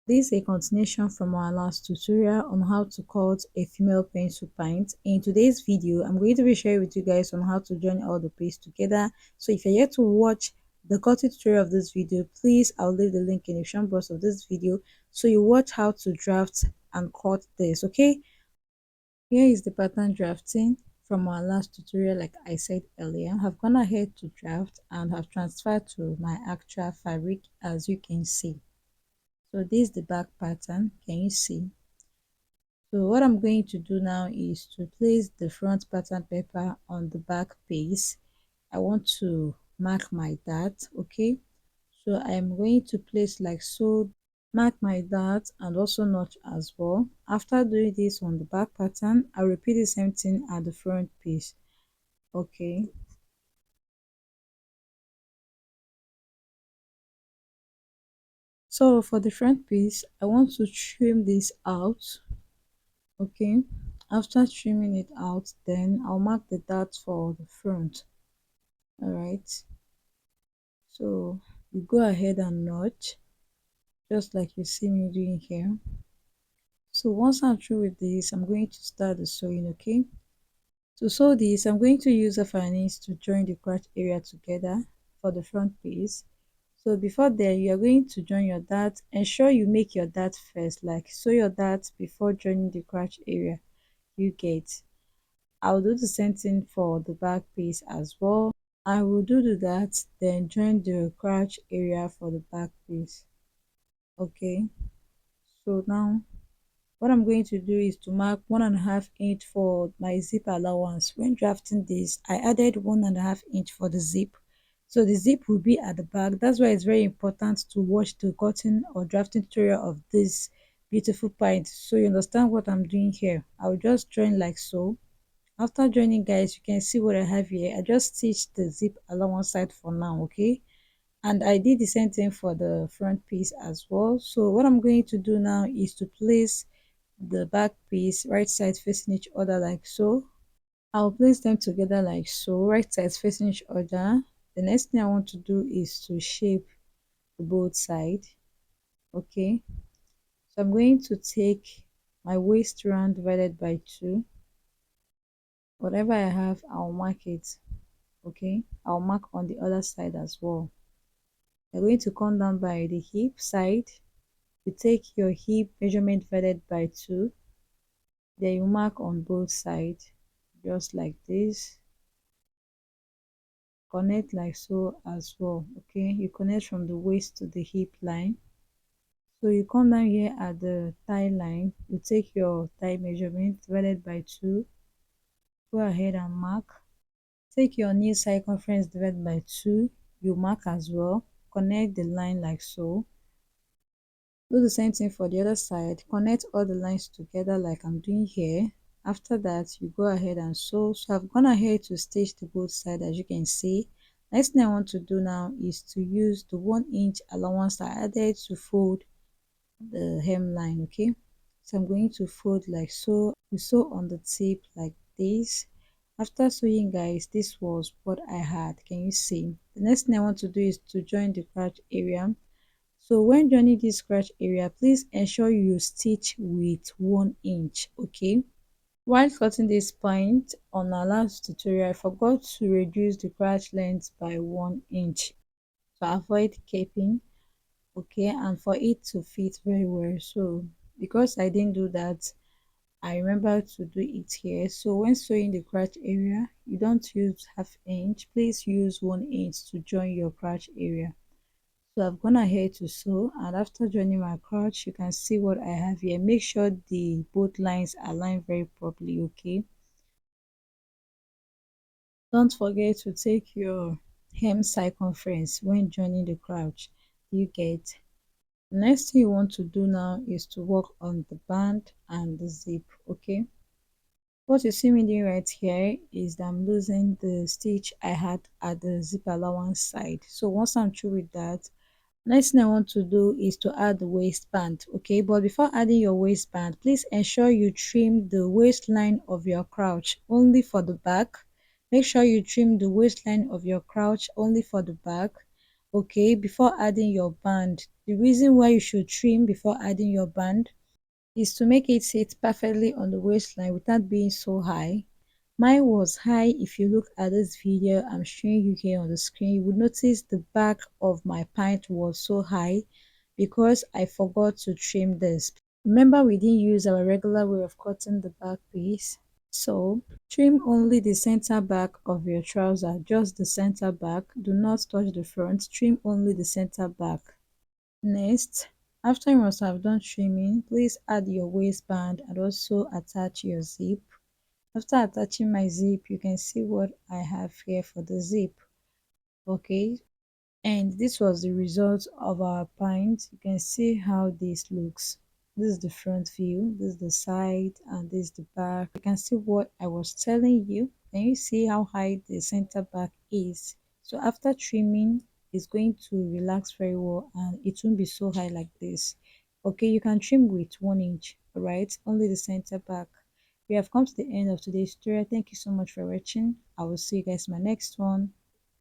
This is a continuation from our last tutorial on how to cut a female pencil pint. In today's video, I'm going to be sharing with you guys on how to join all the pieces together. So if you're yet to watch the cutting tutorial of this video, please, I'll leave the link in the description box of this video so you watch how to draft and cut this, okay? Here is the pattern drafting from our last tutorial. Like I said earlier, I've gone ahead to draft and have transferred to my actual fabric, as you can see. So this is the back pattern, can you see? So what I'm going to do now is to place the front pattern paper on the back piece. I want to mark my dart, okay? So I'm going to place like so, mark my dart and also notch as well. After doing this on the back pattern, I'll repeat the same thing at the front piece, okay? So for the front piece, I want to trim this out, okay. After trimming it out, then I'll mark the dart for the front. All right, so you go ahead and notch just like you see me doing here. So once I'm through with this, I'm going to start the sewing, okay. To sew this, I'm going to use a finesse to join the crotch area together for the front piece. So before then, you are going to join your dart. Ensure you make your dart first, like sew your dart before joining the crotch area, you get. I'll do the same thing for the back piece as well. I will do that, then join the crotch area for the back piece. Okay, so now what I'm going to do is to mark 1.5 inch for my zip allowance. When drafting this, I added 1.5 inch for the zip. So the zip will be at the back. That's why it's very important to watch the cutting or drafting tutorial of this beautiful pint so you understand what I'm doing here. I'll just join like so. After joining, guys, you can see what I have here. I just stitched the zip along one side for now, okay, and I did the same thing for the front piece as well. So what I'm going to do now is to place the back piece right sides facing each other like so. I'll place them together like so, right sides facing each other. The next thing I want to do is to shape the both side, okay. So I'm going to take my waist round divided by 2. Whatever I have, I'll mark it, okay. I'll mark on the other side as well. You're going to come down by the hip side. You take your hip measurement divided by 2, then you mark on both sides just like this. Connect like so as well, okay. You connect from the waist to the hip line. So you come down here at the thigh line, you take your thigh measurement divided by 2, go ahead and mark. Take your knee circumference divided by 2, you mark as well. Connect the line like so. Do the same thing for the other side. Connect all the lines together like I'm doing here. After that, you go ahead and sew. So I've gone ahead to stitch the both side, as you can see. Next thing I want to do now is to use the 1 inch allowance I added to fold the hemline, okay. So I'm going to fold like so. You sew on the tip like this. After sewing, guys, this was what I had. Can you see? The next thing I want to do is to join the crotch area. So when joining this scratch area, please ensure you stitch with 1 inch, okay. While cutting this point on our last tutorial, I forgot to reduce the crotch length by 1 inch to avoid caping, okay, and for it to fit very well. So because I didn't do that, I remember to do it here. So when sewing the crotch area, you don't use half inch, please use 1 inch to join your crotch area. So I've gone ahead to sew, and after joining my crotch, you can see what I have here. Make sure the both lines align very properly, okay. Don't forget to take your hem circumference when joining the crotch, you get. The next thing you want to do now is to work on the band and the zip, okay. What you see me doing right here is that I'm losing the stitch I had at the zip allowance side. So once I'm through with that, next thing I want to do is to add the waistband, okay. But before adding your waistband, please ensure you trim the waistline of your crotch only for the back. Make sure you trim the waistline of your crotch only for the back, okay, before adding your band The reason why you should trim before adding your band is to make it sit perfectly on the waistline without being so high. Mine was high. If you look at this video I'm showing you here on the screen, you would notice the back of my pant was so high because I forgot to trim this. Remember, we didn't use our regular way of cutting the back piece. So trim only the center back of your trouser, just the center back. Do not touch the front, trim only the center back. Next, after you must have done trimming, please add your waistband and also attach your zip. After attaching my zip, you can see what I have here for the zip. Okay, and this was the result of our pint. You can see how this looks. This is the front view, this is the side, and this is the back. You can see what I was telling you. Can you see how high the center back is? So after trimming, it's going to relax very well and it won't be so high like this. Okay, you can trim with 1 inch, all right? Only the center back. We have come to the end of today's tutorial. Thank you so much for watching. I will see you guys in my next one.